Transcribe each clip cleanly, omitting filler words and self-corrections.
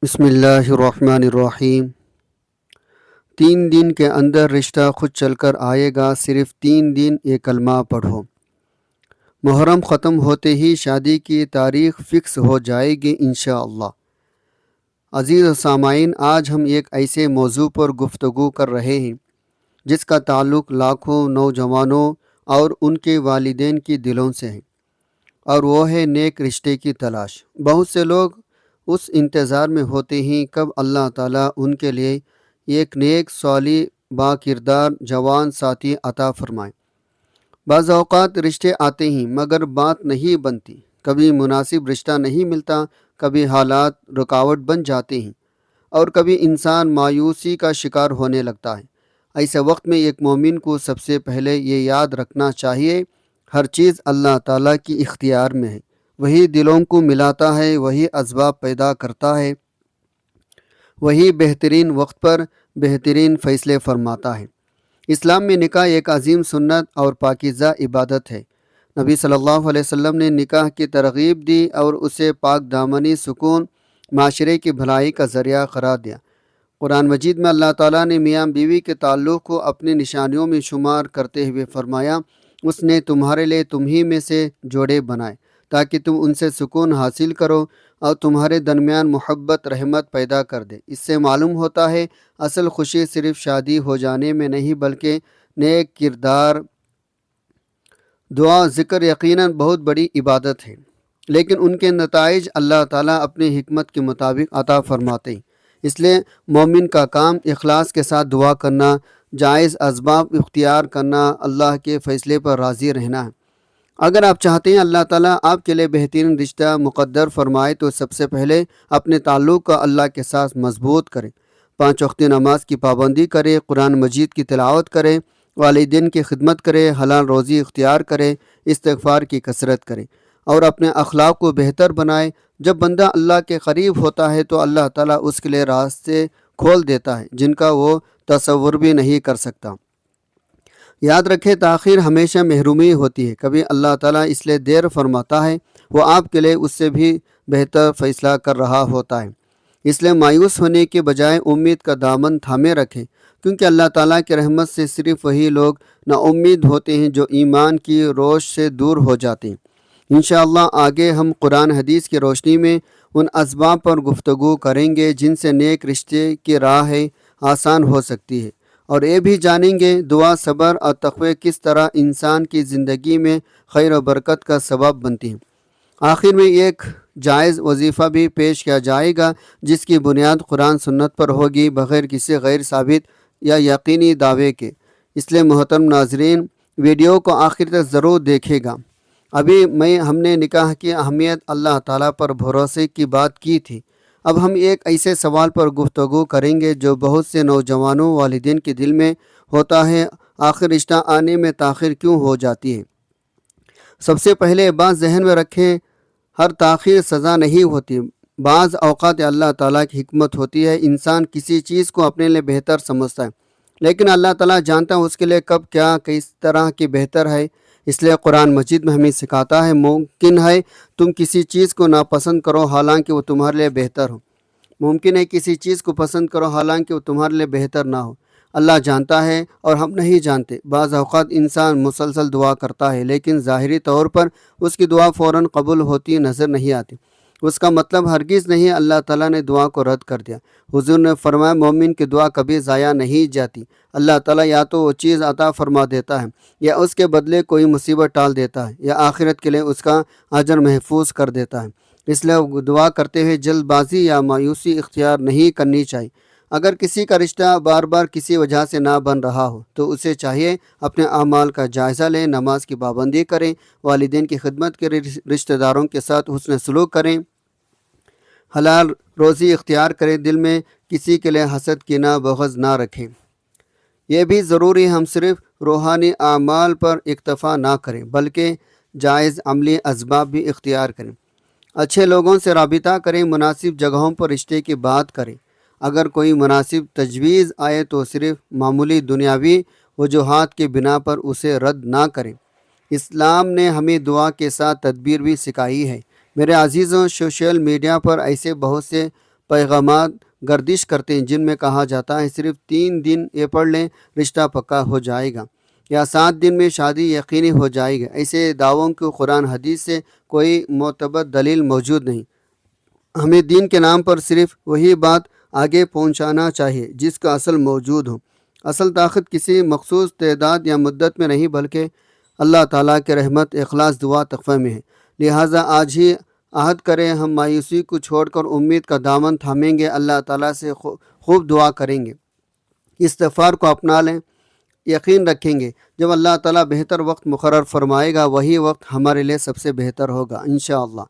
بسم اللہ الرحمن الرحیم۔ 3 دن کے اندر رشتہ خود چل کر آئے گا، صرف 3 دن یہ کلمہ پڑھو۔ محرم ختم ہوتے ہی شادی کی تاریخ فکس ہو جائے گی انشاءاللہ۔ عزیز سامعین، آج ہم ایک ایسے موضوع پر گفتگو کر رہے ہیں جس کا تعلق لاکھوں نوجوانوں اور ان کے والدین کی دلوں سے ہے، اور وہ ہے نیک رشتے کی تلاش۔ بہت سے لوگ اس انتظار میں ہوتے ہیں کب اللہ تعالیٰ ان کے لیے ایک نیک صالح با کردار جوان ساتھی عطا فرمائے۔ بعض اوقات رشتے آتے ہیں مگر بات نہیں بنتی، کبھی مناسب رشتہ نہیں ملتا، کبھی حالات رکاوٹ بن جاتے ہیں، اور کبھی انسان مایوسی کا شکار ہونے لگتا ہے۔ ایسے وقت میں ایک مومن کو سب سے پہلے یہ یاد رکھنا چاہیے، ہر چیز اللہ تعالیٰ کی اختیار میں ہے۔ وہی دلوں کو ملاتا ہے، وہی اسباب پیدا کرتا ہے، وہی بہترین وقت پر بہترین فیصلے فرماتا ہے۔ اسلام میں نکاح ایک عظیم سنت اور پاکیزہ عبادت ہے۔ نبی صلی اللہ علیہ وسلم نے نکاح کی ترغیب دی اور اسے پاک دامنی، سکون، معاشرے کی بھلائی کا ذریعہ قرار دیا۔ قرآن مجید میں اللہ تعالیٰ نے میاں بیوی کے تعلق کو اپنی نشانیوں میں شمار کرتے ہوئے فرمایا، اس نے تمہارے لیے تمہی میں سے جوڑے بنائے تاکہ تم ان سے سکون حاصل کرو اور تمہارے درمیان محبت رحمت پیدا کر دے۔ اس سے معلوم ہوتا ہے اصل خوشی صرف شادی ہو جانے میں نہیں بلکہ نیک کردار، دعا، ذکر یقیناً بہت بڑی عبادت ہے، لیکن ان کے نتائج اللہ تعالیٰ اپنی حکمت کے مطابق عطا فرماتے ہیں۔ اس لیے مومن کا کام اخلاص کے ساتھ دعا کرنا، جائز اسباب اختیار کرنا، اللہ کے فیصلے پر راضی رہنا ہے۔ اگر آپ چاہتے ہیں اللہ تعالیٰ آپ کے لیے بہترین رشتہ مقدر فرمائے تو سب سے پہلے اپنے تعلق کا اللہ کے ساتھ مضبوط کریں۔ 5 وقت نماز کی پابندی کرے، قرآن مجید کی تلاوت کرے، والدین کی خدمت کرے، حلال روزی اختیار کرے، استغفار کی کثرت کرے، اور اپنے اخلاق کو بہتر بنائے۔ جب بندہ اللہ کے قریب ہوتا ہے تو اللہ تعالیٰ اس کے لیے راستے کھول دیتا ہے جن کا وہ تصور بھی نہیں کر سکتا۔ یاد رکھیں، تاخیر ہمیشہ محرومی ہوتی ہے۔ کبھی اللہ تعالیٰ اس لیے دیر فرماتا ہے، وہ آپ کے لیے اس سے بھی بہتر فیصلہ کر رہا ہوتا ہے۔ اس لیے مایوس ہونے کے بجائے امید کا دامن تھامے رکھیں، کیونکہ اللہ تعالیٰ کی رحمت سے صرف وہی لوگ نا امید ہوتے ہیں جو ایمان کی روش سے دور ہو جاتے ہیں۔ انشاءاللہ آگے ہم قرآن حدیث کی روشنی میں ان اسباب پر گفتگو کریں گے جن سے نیک رشتے کی راہ آسان ہو سکتی ہے، اور یہ بھی جانیں گے دعا، صبر اور تقوی کس طرح انسان کی زندگی میں خیر و برکت کا سبب بنتی ہیں۔ آخر میں ایک جائز وظیفہ بھی پیش کیا جائے گا جس کی بنیاد قرآن سنت پر ہوگی، بغیر کسی غیر ثابت یا یقینی دعوے کے۔ اس لیے محترم ناظرین، ویڈیو کو آخر تک ضرور دیکھے گا۔ ابھی ہم نے نکاح کی اہمیت، اللہ تعالیٰ پر بھروسے کی بات کی تھی۔ اب ہم ایک ایسے سوال پر گفتگو کریں گے جو بہت سے نوجوانوں والدین کے دل میں ہوتا ہے، آخر رشتہ آنے میں تاخیر کیوں ہو جاتی ہے؟ سب سے پہلے بات ذہن میں رکھیں، ہر تاخیر سزا نہیں ہوتی، بعض اوقات اللہ تعالیٰ کی حکمت ہوتی ہے۔ انسان کسی چیز کو اپنے لیے بہتر سمجھتا ہے، لیکن اللہ تعالیٰ جانتا ہے اس کے لیے کب کیا کس طرح کی بہتر ہے۔ اس لیے قرآن مجید میں ہمیں سکھاتا ہے، ممکن ہے تم کسی چیز کو ناپسند کرو حالانکہ وہ تمہارے لیے بہتر ہو، ممکن ہے کسی چیز کو پسند کرو حالانکہ وہ تمہارے لیے بہتر نہ ہو۔ اللہ جانتا ہے اور ہم نہیں جانتے۔ بعض اوقات انسان مسلسل دعا کرتا ہے لیکن ظاہری طور پر اس کی دعا فوراً قبول ہوتی نظر نہیں آتی، اس کا مطلب ہرگز نہیں اللہ تعالیٰ نے دعا کو رد کر دیا۔ حضور نے فرمایا، مومن کی دعا کبھی ضائع نہیں جاتی۔ اللہ تعالیٰ یا تو وہ چیز عطا فرما دیتا ہے یا اس کے بدلے کوئی مصیبت ٹال دیتا ہے یا آخرت کے لیے اس کا اجر محفوظ کر دیتا ہے۔ اس لیے دعا کرتے ہوئے جلد بازی یا مایوسی اختیار نہیں کرنی چاہیے۔ اگر کسی کا رشتہ بار بار کسی وجہ سے نہ بن رہا ہو تو اسے چاہیے اپنے اعمال کا جائزہ لیں، نماز کی پابندی کریں، والدین کی خدمت کریں، رشتہ داروں کے ساتھ حسن سلوک کریں، حلال روزی اختیار کریں، دل میں کسی کے لیے حسد، کینہ، بغض نہ رکھیں۔ یہ بھی ضروری ہم صرف روحانی اعمال پر اکتفا نہ کریں بلکہ جائز عملی اسباب بھی اختیار کریں۔ اچھے لوگوں سے رابطہ کریں، مناسب جگہوں پر رشتے کی بات کریں۔ اگر کوئی مناسب تجویز آئے تو صرف معمولی دنیاوی وجوہات کی بنا پر اسے رد نہ کریں۔ اسلام نے ہمیں دعا کے ساتھ تدبیر بھی سکھائی ہے۔ میرے عزیزوں، سوشل میڈیا پر ایسے بہت سے پیغامات گردش کرتے ہیں جن میں کہا جاتا ہے صرف 3 دن یہ پڑھ لیں رشتہ پکا ہو جائے گا، یا 7 دن میں شادی یقینی ہو جائے گی۔ ایسے دعووں کو قرآن حدیث سے کوئی معتبر دلیل موجود نہیں۔ ہمیں دین کے نام پر صرف وہی بات آگے پہنچانا چاہیے جس کا اصل موجود ہو۔ اصل طاقت کسی مخصوص تعداد یا مدت میں نہیں بلکہ اللہ تعالیٰ کے رحمت، اخلاص، دعا، تقوی میں ہے۔ لہٰذا آج ہی عہد کریں، ہم مایوسی کو چھوڑ کر امید کا دامن تھامیں گے، اللہ تعالیٰ سے خوب دعا کریں گے، استغفار کو اپنا لیں، یقین رکھیں گے جب اللہ تعالیٰ بہتر وقت مقرر فرمائے گا وہی وقت ہمارے لیے سب سے بہتر ہوگا انشاءاللہ۔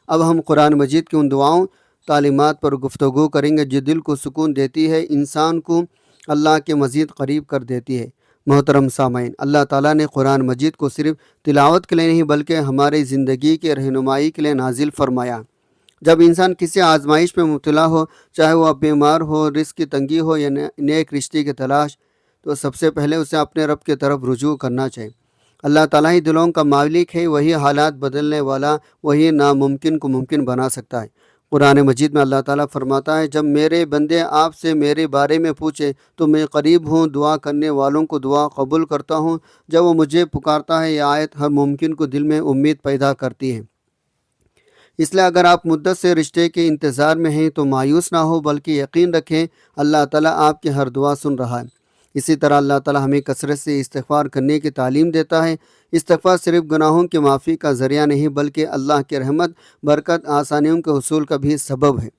اب ہم قرآن مجید کی ان دعاؤں تعلیمات پر گفتگو کریں گے جو دل کو سکون دیتی ہے، انسان کو اللہ کے مزید قریب کر دیتی ہے۔ محترم سامعین، اللہ تعالیٰ نے قرآن مجید کو صرف تلاوت کے لیے نہیں بلکہ ہماری زندگی کے رہنمائی کے لیے نازل فرمایا۔ جب انسان کسی آزمائش میں مبتلا ہو، چاہے وہ بیمار ہو، رزق کی تنگی ہو یا نیک رشتے کی تلاش، تو سب سے پہلے اسے اپنے رب کی طرف رجوع کرنا چاہیے۔ اللہ تعالیٰ ہی دلوں کا مالک ہے، وہی حالات بدلنے والا، وہی ناممکن کو ممکن بنا سکتا ہے۔ قرآن مجید میں اللہ تعالیٰ فرماتا ہے، جب میرے بندے آپ سے میرے بارے میں پوچھے تو میں قریب ہوں، دعا کرنے والوں کو دعا قبول کرتا ہوں۔ جب وہ مجھے پکارتا ہے، یہ آیت ہر ممکن کو دل میں امید پیدا کرتی ہے۔ اس لیے اگر آپ مدت سے رشتے کے انتظار میں ہیں تو مایوس نہ ہو بلکہ یقین رکھیں اللہ تعالیٰ آپ کی ہر دعا سن رہا ہے۔ اسی طرح اللہ تعالیٰ ہمیں کثرت سے استغفار کرنے کی تعلیم دیتا ہے۔ استغفار صرف گناہوں کی معافی کا ذریعہ نہیں بلکہ اللہ کی رحمت، برکت، آسانیوں کے حصول کا بھی سبب ہے۔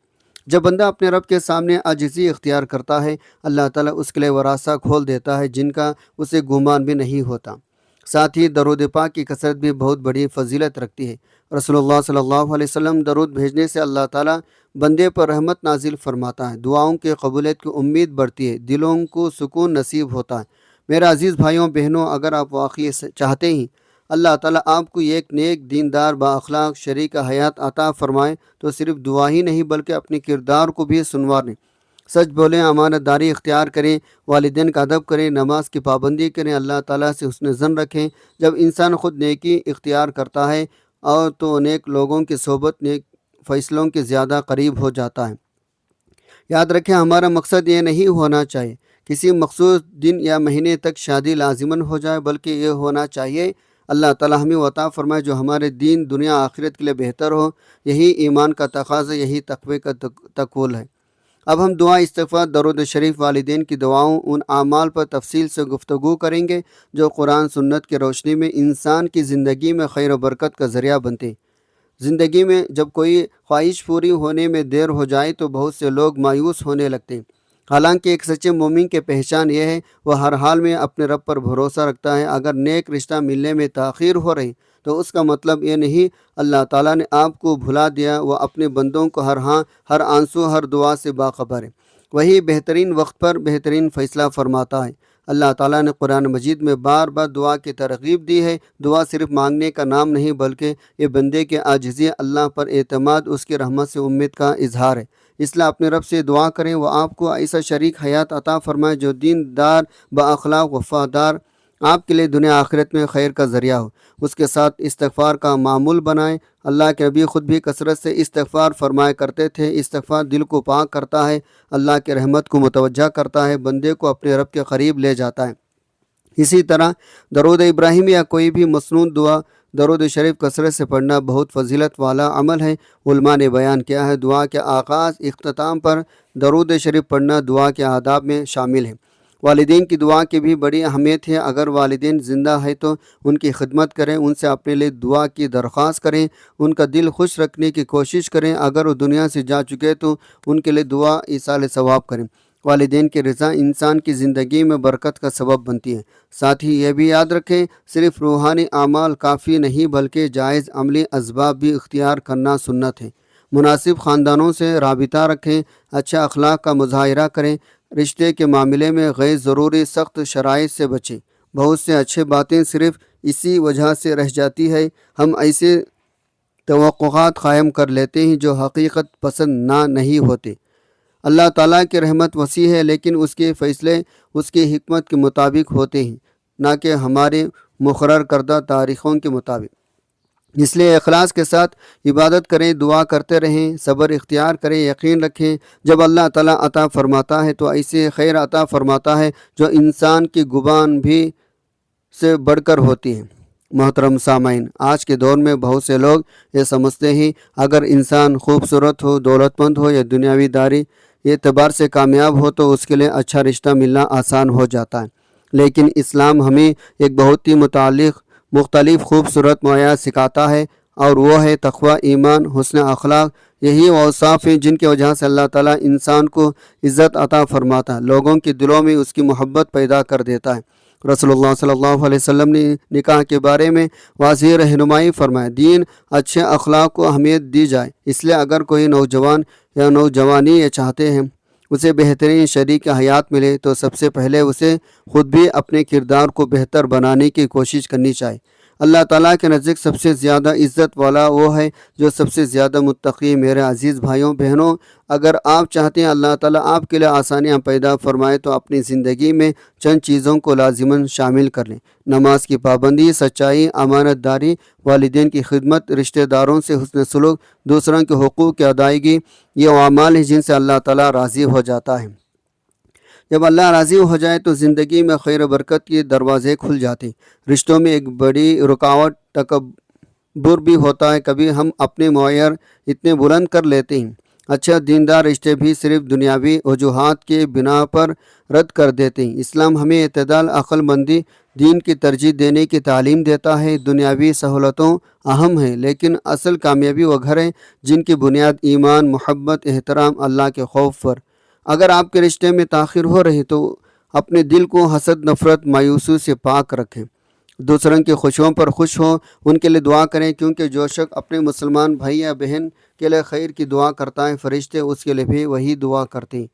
جب بندہ اپنے رب کے سامنے عاجزی اختیار کرتا ہے، اللہ تعالیٰ اس کے لیے وہ راستہ کھول دیتا ہے جن کا اسے گمان بھی نہیں ہوتا۔ ساتھ ہی درود پاک کی کثرت بھی بہت بڑی فضیلت رکھتی ہے۔ رسول اللہ صلی اللہ علیہ وسلم درود بھیجنے سے اللہ تعالیٰ بندے پر رحمت نازل فرماتا ہے، دعاؤں کے قبولیت کی امید بڑھتی ہے، دلوں کو سکون نصیب ہوتا ہے۔ میرے عزیز بھائیوں بہنوں، اگر آپ واقعی چاہتے ہیں اللہ تعالیٰ آپ کو ایک نیک، دیندار، با اخلاق، شریک حیات عطا فرمائے تو صرف دعا ہی نہیں بلکہ اپنے کردار کو بھی سنواریں، سچ بولیں، امانت داری اختیار کریں، والدین کا ادب کریں، نماز کی پابندی کریں، اللہ تعالیٰ سے حسن ظن رکھیں۔ جب انسان خود نیکی اختیار کرتا ہے اور تو نیک لوگوں کی صحبت نیک فیصلوں کے زیادہ قریب ہو جاتا ہے۔ یاد رکھیں، ہمارا مقصد یہ نہیں ہونا چاہیے کسی مخصوص دن یا مہینے تک شادی لازماً ہو جائے بلکہ یہ ہونا چاہیے اللہ تعالیٰ ہمیں عطا فرمائے جو ہمارے دین، دنیا، آخرت کے لیے بہتر ہو۔ یہی ایمان کا تقاضا، یہی تقوی کا تقول ہے۔ اب ہم دعا، استغفار، درود شریف، والدین کی دعاؤں، ان اعمال پر تفصیل سے گفتگو کریں گے جو قرآن سنت کی روشنی میں انسان کی زندگی میں خیر و برکت کا ذریعہ بنتے ہیں۔ زندگی میں جب کوئی خواہش پوری ہونے میں دیر ہو جائے تو بہت سے لوگ مایوس ہونے لگتے ہیں، حالانکہ ایک سچے مومن کی پہچان یہ ہے وہ ہر حال میں اپنے رب پر بھروسہ رکھتا ہے۔ اگر نیک رشتہ ملنے میں تاخیر ہو رہی تو اس کا مطلب یہ نہیں اللہ تعالیٰ نے آپ کو بھلا دیا، وہ اپنے بندوں کو ہر آنسو، ہر دعا سے باخبر ہے، وہی بہترین وقت پر بہترین فیصلہ فرماتا ہے۔ اللہ تعالیٰ نے قرآن مجید میں بار بار دعا کی ترغیب دی ہے۔ دعا صرف مانگنے کا نام نہیں بلکہ یہ بندے کے عاجزی، اللہ پر اعتماد، اس کی رحمت سے امید کا اظہار ہے۔ اس لیے اپنے رب سے دعا کریں وہ آپ کو ایسا شریک حیات عطا فرمائے جو دیندار، با اخلاق، وفادار، آپ کے لیے دنیا آخرت میں خیر کا ذریعہ ہو۔ اس کے ساتھ استغفار کا معمول بنائیں۔ اللہ کے نبی خود بھی کثرت سے استغفار فرمایا کرتے تھے۔ استغفار دل کو پاک کرتا ہے، اللہ کے رحمت کو متوجہ کرتا ہے، بندے کو اپنے رب کے قریب لے جاتا ہے۔ اسی طرح درود ابراہیم یا کوئی بھی مسنون دعا، درود شریف کثرت سے پڑھنا بہت فضیلت والا عمل ہے۔ علماء نے بیان کیا ہے دعا کے آغاز، اختتام پر درود شریف پڑھنا دعا کے آداب میں شامل ہے۔ والدین کی دعا کی بھی بڑی اہمیت ہے۔ اگر والدین زندہ ہے تو ان کی خدمت کریں، ان سے اپنے لیے دعا کی درخواست کریں، ان کا دل خوش رکھنے کی کوشش کریں۔ اگر وہ دنیا سے جا چکے تو ان کے لیے دعا ایصال ثواب کریں۔ والدین کی رضا انسان کی زندگی میں برکت کا سبب بنتی ہے۔ ساتھ ہی یہ بھی یاد رکھیں صرف روحانی اعمال کافی نہیں بلکہ جائز عملی اسباب بھی اختیار کرنا سنت ہے۔ مناسب خاندانوں سے رابطہ رکھیں، اچھا اخلاق کا مظاہرہ کریں، رشتے کے معاملے میں غیر ضروری سخت شرائط سے بچیں۔ بہت سے اچھے باتیں صرف اسی وجہ سے رہ جاتی ہے ہم ایسے توقعات قائم کر لیتے ہیں جو حقیقت پسند نہیں ہوتے۔ اللہ تعالیٰ کی رحمت وسیع ہے لیکن اس کے فیصلے اس کی حکمت کے مطابق ہوتے ہیں، نہ کہ ہمارے مقرر کردہ تاریخوں کے مطابق۔ اس لیے اخلاص کے ساتھ عبادت کریں، دعا کرتے رہیں، صبر اختیار کریں، یقین رکھیں جب اللہ تعالیٰ عطا فرماتا ہے تو ایسے خیر عطا فرماتا ہے جو انسان کی زبان بھی سے بڑھ کر ہوتی ہے۔ محترم سامعین، آج کے دور میں بہت سے لوگ یہ سمجھتے ہیں اگر انسان خوبصورت ہو، دولت مند ہو یا دنیاوی داری اعتبار سے کامیاب ہو تو اس کے لیے اچھا رشتہ ملنا آسان ہو جاتا ہے، لیکن اسلام ہمیں ایک بہت ہی مختلف خوبصورت معیار سکھاتا ہے، اور وہ ہے تقوی، ایمان، حسن اخلاق۔ یہی وہ اوصاف ہیں جن کی وجہ سے اللہ تعالیٰ انسان کو عزت عطا فرماتا ہے، لوگوں کے دلوں میں اس کی محبت پیدا کر دیتا ہے۔ رسول اللہ صلی اللہ علیہ وسلم نے نکاح کے بارے میں واضح رہنمائی فرمائے، دین اچھے اخلاق کو اہمیت دی جائے، اس لیے اگر کوئی نوجوان یا نوجوانی یہ چاہتے ہیں اسے بہترین شریک حیات ملے تو سب سے پہلے اسے خود بھی اپنے کردار کو بہتر بنانے کی کوشش کرنی چاہیے۔ اللہ تعالیٰ کے نزدیک سب سے زیادہ عزت والا وہ ہے جو سب سے زیادہ متقی۔ میرے عزیز بھائیوں بہنوں، اگر آپ چاہتے ہیں اللہ تعالیٰ آپ کے لیے آسانیاں پیدا فرمائے تو اپنی زندگی میں چند چیزوں کو لازماً شامل کر لیں۔ نماز کی پابندی، سچائی، امانت داری، والدین کی خدمت، رشتہ داروں سے حسن سلوک، دوسروں کے حقوق کی ادائیگی، یہ وہ اعمال ہیں جن سے اللہ تعالیٰ راضی ہو جاتا ہے۔ جب اللہ راضی ہو جائے تو زندگی میں خیر و برکت کے دروازے کھل جاتے۔ رشتوں میں ایک بڑی رکاوٹ تکبر بھی ہوتا ہے، کبھی ہم اپنے معیار اتنے بلند کر لیتے ہیں، اچھا دیندار رشتے بھی صرف دنیاوی وجوہات کے بنا پر رد کر دیتے ہیں۔ اسلام ہمیں اعتدال، عقل مندی، دین کی ترجیح دینے کی تعلیم دیتا ہے۔ دنیاوی سہولتوں اہم ہیں، لیکن اصل کامیابی وہ گھر ہیں جن کی بنیاد ایمان، محبت، احترام، اللہ کے خوف پر۔ اگر آپ کے رشتے میں تاخیر ہو رہی تو اپنے دل کو حسد، نفرت، مایوسی سے پاک رکھیں، دوسروں کی خوشیوں پر خوش ہوں، ان کے لیے دعا کریں، کیونکہ جو شخص اپنے مسلمان بھائی یا بہن کے لیے خیر کی دعا کرتا ہے فرشتے اس کے لیے بھی وہی دعا کرتے ہیں۔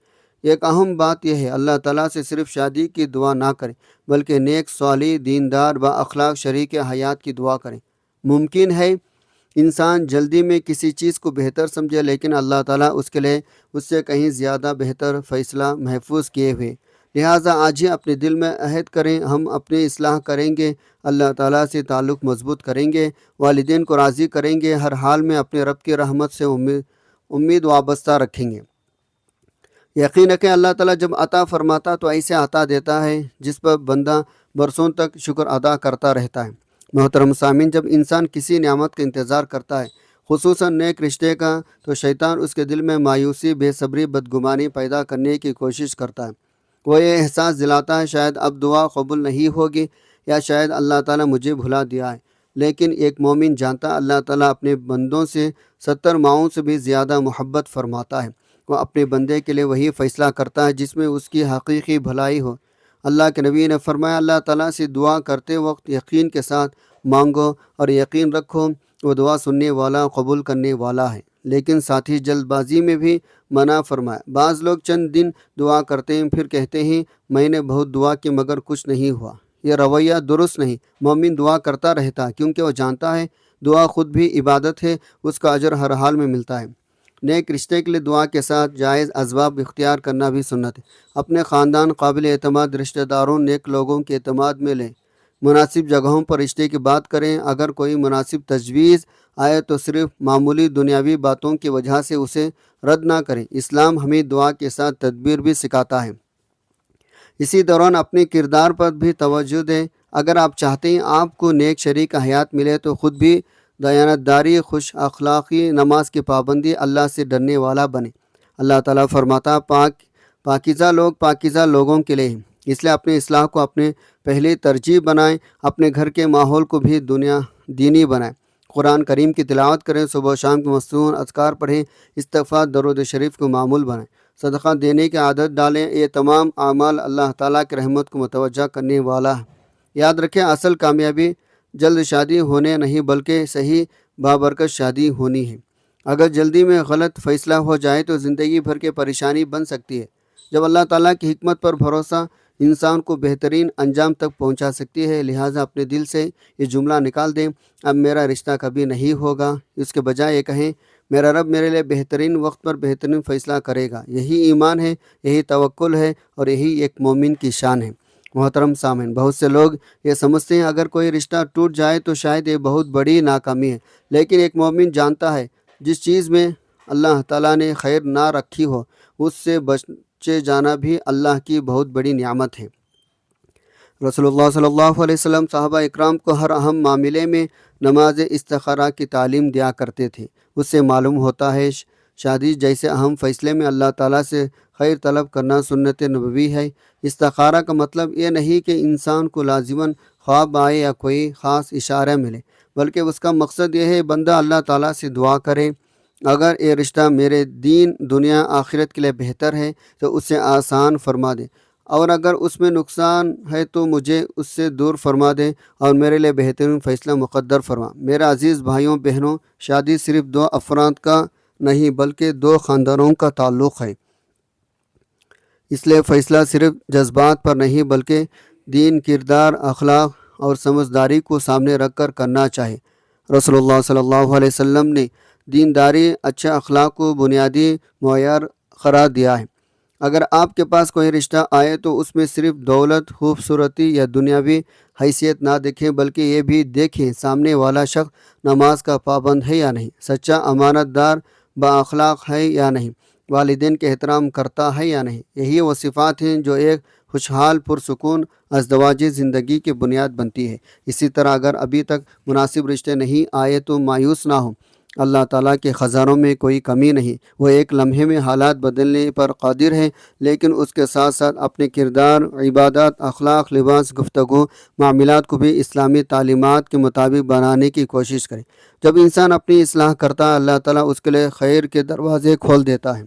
ایک اہم بات یہ ہے اللہ تعالیٰ سے صرف شادی کی دعا نہ کریں بلکہ نیک، صالح، دیندار، با اخلاق شریک حیات کی دعا کریں۔ ممکن ہے انسان جلدی میں کسی چیز کو بہتر سمجھے، لیکن اللہ تعالیٰ اس کے لیے اس سے کہیں زیادہ بہتر فیصلہ محفوظ کیے ہوئے۔ لہٰذا آج ہی اپنے دل میں عہد کریں، ہم اپنی اصلاح کریں گے، اللہ تعالیٰ سے تعلق مضبوط کریں گے، والدین کو راضی کریں گے، ہر حال میں اپنے رب کی رحمت سے امید وابستہ رکھیں گے۔ یقین رکھیں اللہ تعالیٰ جب عطا فرماتا تو ایسے عطا دیتا ہے جس پر بندہ برسوں تک شکر ادا کرتا رہتا ہے۔ محترم سامعین، جب انسان کسی نعمت کا انتظار کرتا ہے، خصوصاً نیک رشتے کا، تو شیطان اس کے دل میں مایوسی، بے صبری، بدگمانی پیدا کرنے کی کوشش کرتا ہے۔ وہ یہ احساس دلاتا ہے شاید اب دعا قبول نہیں ہوگی، یا شاید اللہ تعالیٰ مجھے بھلا دیا ہے۔ لیکن ایک مومن جانتا اللہ تعالیٰ اپنے بندوں سے 70 ماؤں سے بھی زیادہ محبت فرماتا ہے۔ وہ اپنے بندے کے لیے وہی فیصلہ کرتا ہے جس میں اس کی حقیقی بھلائی ہو۔ اللہ کے نبی نے فرمایا، اللہ تعالیٰ سے دعا کرتے وقت یقین کے ساتھ مانگو اور یقین رکھو وہ دعا سننے والا، قبول کرنے والا ہے۔ لیکن ساتھ ہی جلد بازی میں بھی منع فرمایا۔ بعض لوگ چند دن دعا کرتے ہیں پھر کہتے ہیں میں نے بہت دعا کی مگر کچھ نہیں ہوا۔ یہ رویہ درست نہیں۔ مومن دعا کرتا رہتا ہے کیونکہ وہ جانتا ہے دعا خود بھی عبادت ہے، اس کا اجر ہر حال میں ملتا ہے۔ نیک رشتے کے لیے دعا کے ساتھ جائز اسباب اختیار کرنا بھی سنت ہے۔ اپنے خاندان، قابل اعتماد رشتہ داروں، نیک لوگوں کے اعتماد میں لیں، مناسب جگہوں پر رشتے کی بات کریں۔ اگر کوئی مناسب تجویز آئے تو صرف معمولی دنیاوی باتوں کی وجہ سے اسے رد نہ کریں۔ اسلام ہمیں دعا کے ساتھ تدبیر بھی سکھاتا ہے۔ اسی دوران اپنے کردار پر بھی توجہ دیں۔ اگر آپ چاہتے ہیں آپ کو نیک شریک حیات ملے تو خود بھی دیانتداری، خوش اخلاقی، نماز کی پابندی، اللہ سے ڈرنے والا بنے۔ اللہ تعالیٰ فرماتا پاکیزہ لوگ پاکیزہ لوگوں کے لیے ہیں، اس لیے اپنے اصلاح کو اپنے پہلی ترجیح بنائیں، اپنے گھر کے ماحول کو بھی دینی بنائیں، قرآن کریم کی تلاوت کریں، صبح و شام کے مصنون اذکار پڑھیں، استغفار، درود شریف کو معمول بنائیں، صدقہ دینے کی عادت ڈالیں۔ یہ تمام اعمال اللہ تعالیٰ کی رحمت کو متوجہ کرنے والا ہے۔ یاد رکھیں اصل کامیابی جلد شادی ہونے نہیں بلکہ صحیح بابرکت شادی ہونی ہے۔ اگر جلدی میں غلط فیصلہ ہو جائے تو زندگی بھر کی پریشانی بن سکتی ہے، جب اللہ تعالیٰ کی حکمت پر بھروسہ انسان کو بہترین انجام تک پہنچا سکتی ہے۔ لہٰذا اپنے دل سے یہ جملہ نکال دیں، اب میرا رشتہ کبھی نہیں ہوگا، اس کے بجائے یہ کہیں میرا رب میرے لیے بہترین وقت پر بہترین فیصلہ کرے گا۔ یہی ایمان ہے، یہی توکل ہے اور یہی ایک مومن کی شان ہے۔ محترم سامعین، بہت سے لوگ یہ سمجھتے ہیں اگر کوئی رشتہ ٹوٹ جائے تو شاید یہ بہت بڑی ناکامی ہے، لیکن ایک مومن جانتا ہے جس چیز میں اللہ تعالیٰ نے خیر نہ رکھی ہو اس سے بچے جانا بھی اللہ کی بہت بڑی نعمت ہے۔ رسول اللہ صلی اللہ علیہ وسلم صحابہ اکرام کو ہر اہم معاملے میں نماز استخارہ کی تعلیم دیا کرتے تھے۔ اس سے معلوم ہوتا ہے شادی جیسے اہم فیصلے میں اللہ تعالیٰ سے خیر طلب کرنا سنت نبوی ہے۔ استخارہ کا مطلب یہ نہیں کہ انسان کو لازماً خواب آئے یا کوئی خاص اشارہ ملے، بلکہ اس کا مقصد یہ ہے بندہ اللہ تعالیٰ سے دعا کرے اگر یہ رشتہ میرے دین دنیا آخرت کے لیے بہتر ہے تو اسے آسان فرما دے، اور اگر اس میں نقصان ہے تو مجھے اس سے دور فرما دے اور میرے لیے بہترین فیصلہ مقدر فرما۔ میرے عزیز بھائیوں بہنوں، شادی صرف دو افراد کا نہیں بلکہ دو خاندانوں کا تعلق ہے، اس لیے فیصلہ صرف جذبات پر نہیں بلکہ دین، کردار، اخلاق اور سمجھداری کو سامنے رکھ کر کرنا چاہیے۔ رسول اللہ صلی اللہ علیہ وسلم نے دینداری، اچھے اخلاق کو بنیادی معیار قرار دیا ہے۔ اگر آپ کے پاس کوئی رشتہ آئے تو اس میں صرف دولت، خوبصورتی یا دنیاوی حیثیت نہ دیکھیں، بلکہ یہ بھی دیکھیں سامنے والا شخص نماز کا پابند ہے یا نہیں، سچا امانت دار، با اخلاق ہے یا نہیں، والدین کے احترام کرتا ہے یا نہیں۔ یہی وہ صفات ہیں جو ایک خوشحال پرسکون ازدواجی زندگی کی بنیاد بنتی ہے۔ اسی طرح اگر ابھی تک مناسب رشتے نہیں آئے تو مایوس نہ ہوں، اللہ تعالیٰ کے خزانوں میں کوئی کمی نہیں، وہ ایک لمحے میں حالات بدلنے پر قادر ہے، لیکن اس کے ساتھ ساتھ اپنے کردار، عبادات، اخلاق، لباس، گفتگو، معاملات کو بھی اسلامی تعلیمات کے مطابق بنانے کی کوشش کرے۔ جب انسان اپنی اصلاح کرتا ہے اللہ تعالیٰ اس کے لیے خیر کے دروازے کھول دیتا ہے۔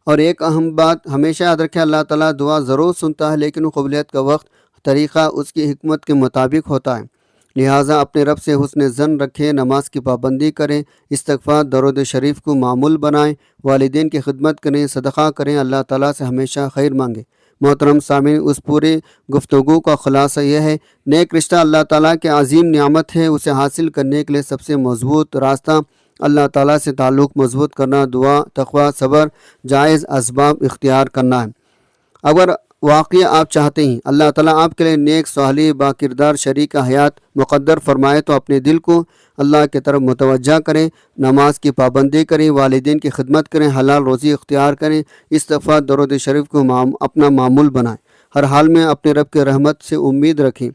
اور ایک اہم بات ہمیشہ یاد رکھیں، اللہ تعالیٰ دعا ضرور سنتا ہے لیکن قبولیت کا وقت، طریقہ اس کی حکمت کے مطابق ہوتا ہے۔ لہٰذا اپنے رب سے حسن ظن رکھیں، نماز کی پابندی کریں، استغفار، درود شریف کو معمول بنائیں، والدین کی خدمت کریں، صدقہ کریں، اللہ تعالیٰ سے ہمیشہ خیر مانگیں۔ محترم سامعین، اس پوری گفتگو کا خلاصہ یہ ہے، نیک رشتہ اللہ تعالیٰ کی عظیم نعمت ہے۔ اسے حاصل کرنے کے لیے سب سے مضبوط راستہ اللہ تعالیٰ سے تعلق مضبوط کرنا، دعا، تقویٰ، صبر، جائز اسباب اختیار کرنا ہے۔ اگر واقعی آپ چاہتے ہیں اللہ تعالیٰ آپ کے لیے نیک، صالح، با کردار شریک حیات مقدر فرمائے تو اپنے دل کو اللہ کی طرف متوجہ کریں، نماز کی پابندی کریں، والدین کی خدمت کریں، حلال روزی اختیار کریں، استغفار، درود شریف کو اپنا معمول بنائیں۔ ہر حال میں اپنے رب کے رحمت سے امید رکھیں۔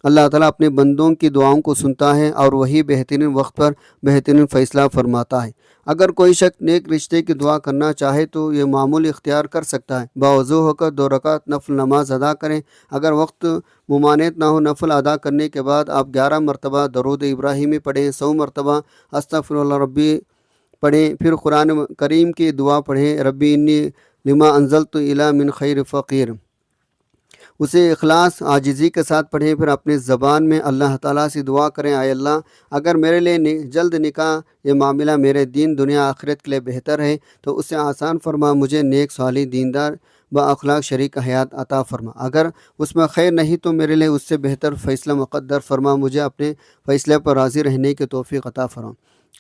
اللہ تعالیٰ اپنے بندوں کی دعاؤں کو سنتا ہے اور وہی بہترین وقت پر بہترین فیصلہ فرماتا ہے۔ اگر کوئی شخص نیک رشتے کی دعا کرنا چاہے تو یہ معمول اختیار کر سکتا ہے، باوضو ہو کر 2 رکعت نفل نماز ادا کریں۔ اگر وقت ممانعت نہ ہو، نفل ادا کرنے کے بعد آپ 11 مرتبہ درود ابراہیمی پڑھیں، 100 مرتبہ استغفر اللہ ربی پڑھیں، پھر قرآن کریم کی دعا پڑھیں، ربی انی لما انزلت الی من خیر فقیر، اسے اخلاص، عاجزی کے ساتھ پڑھیں۔ پھر اپنی زبان میں اللہ تعالیٰ سے دعا کریں، اے اللہ اگر میرے لیے جلد نکاح یہ معاملہ میرے دین دنیا آخرت کے لیے بہتر ہے تو اسے آسان فرما، مجھے نیک، صالح، دیندار، با اخلاق شریک حیات عطا فرما، اگر اس میں خیر نہیں تو میرے لیے اس سے بہتر فیصلہ مقدر فرما، مجھے اپنے فیصلے پر راضی رہنے کی توفیق عطا فرما۔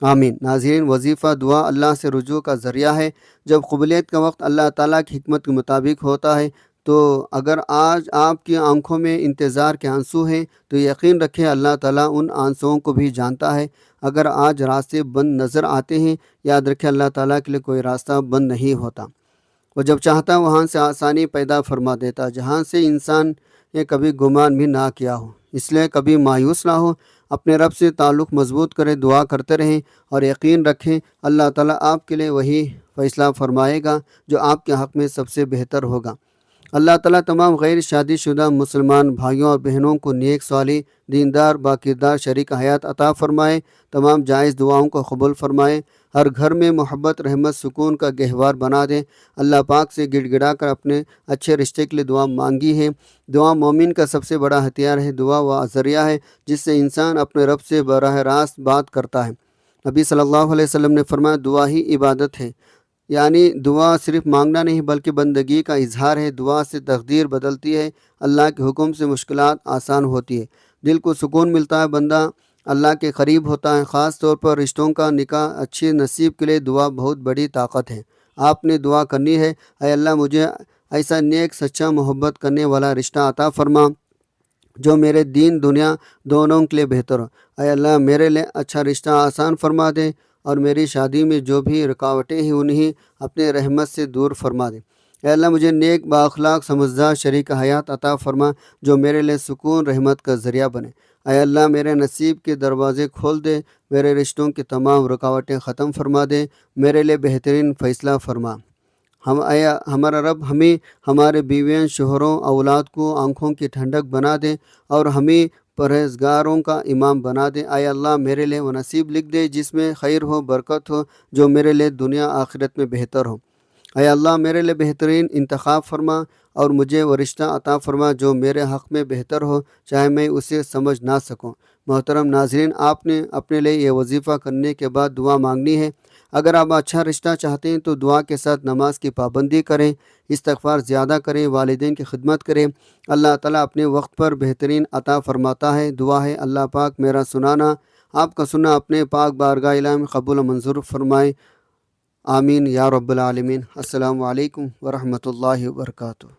آمین۔ ناظرین، وظیفہ دعا اللہ سے رجوع کا ذریعہ ہے۔ جب قبولیت کا وقت اللہ تعالیٰ کی حکمت کے مطابق ہوتا ہے تو اگر آج آپ کی آنکھوں میں انتظار کے آنسو ہیں تو یقین رکھیں اللہ تعالیٰ ان آنسوؤں کو بھی جانتا ہے۔ اگر آج راستے بند نظر آتے ہیں، یاد رکھیں اللہ تعالیٰ کے لیے کوئی راستہ بند نہیں ہوتا، وہ جب چاہتا وہاں سے آسانی پیدا فرما دیتا، جہاں سے انسان نے کبھی گمان بھی نہ کیا ہو۔ اس لیے کبھی مایوس نہ ہو، اپنے رب سے تعلق مضبوط کریں، دعا کرتے رہیں اور یقین رکھیں اللہ تعالیٰ آپ کے لیے وہی فیصلہ فرمائے گا جو آپ کے حق میں سب سے بہتر ہوگا۔ اللہ تعالیٰ تمام غیر شادی شدہ مسلمان بھائیوں اور بہنوں کو نیک، صالح، دیندار، با کردار شریک حیات عطا فرمائے، تمام جائز دعاؤں کو قبول فرمائے، ہر گھر میں محبت، رحمت، سکون کا گہوار بنا دے۔ اللہ پاک سے گڑ گڑا کر اپنے اچھے رشتے کے لیے دعا مانگی ہے۔ دعا مومن کا سب سے بڑا ہتھیار ہے، دعا وہ ذریعہ ہے جس سے انسان اپنے رب سے براہ راست بات کرتا ہے۔ نبی صلی اللہ علیہ وسلم نے فرمایا، دعا ہی عبادت ہے، یعنی دعا صرف مانگنا نہیں بلکہ بندگی کا اظہار ہے۔ دعا سے تقدیر بدلتی ہے، اللہ کے حکم سے مشکلات آسان ہوتی ہے، دل کو سکون ملتا ہے، بندہ اللہ کے قریب ہوتا ہے۔ خاص طور پر رشتوں کا نکاح اچھی نصیب کے لیے دعا بہت بڑی طاقت ہے۔ آپ نے دعا کرنی ہے، اے اللہ مجھے ایسا نیک سچا محبت کرنے والا رشتہ عطا فرما جو میرے دین دنیا دونوں کے لیے بہتر ہو۔ اے اللہ میرے لیے اچھا رشتہ آسان فرما دے، اور میری شادی میں جو بھی رکاوٹیں ہیں انہیں اپنے رحمت سے دور فرما دے۔ اے اللہ مجھے نیک بااخلاق سمجھدار شریک حیات عطا فرما جو میرے لیے سکون رحمت کا ذریعہ بنے۔ اے اللہ میرے نصیب کے دروازے کھول دے، میرے رشتوں کی تمام رکاوٹیں ختم فرما دے، میرے لیے بہترین فیصلہ فرما۔ ہمارا رب ہمیں، ہمارے بیویوں، شوہروں، اولاد کو آنکھوں کی ٹھنڈک بنا دے اور ہمیں پرہیزگاروں کا امام بنا دے۔ اے اللہ میرے لیے وہ نصیب لکھ دے جس میں خیر ہو، برکت ہو، جو میرے لیے دنیا آخرت میں بہتر ہو۔ اے اللہ میرے لیے بہترین انتخاب فرما اور مجھے وہ رشتہ عطا فرما جو میرے حق میں بہتر ہو، چاہے میں اسے سمجھ نہ سکوں۔ محترم ناظرین، آپ نے اپنے لیے یہ وظیفہ کرنے کے بعد دعا مانگنی ہے۔ اگر آپ اچھا رشتہ چاہتے ہیں تو دعا کے ساتھ نماز کی پابندی کریں، استغفار زیادہ کریں، والدین کی خدمت کریں۔ اللہ تعالیٰ اپنے وقت پر بہترین عطا فرماتا ہے۔ دعا ہے اللہ پاک میرا سنانا، آپ کا سننا اپنے پاک بارگاہ الہی میں قبول و منظور فرمائے، آمین یا رب العالمین۔ السلام علیکم ورحمۃ اللہ وبرکاتہ۔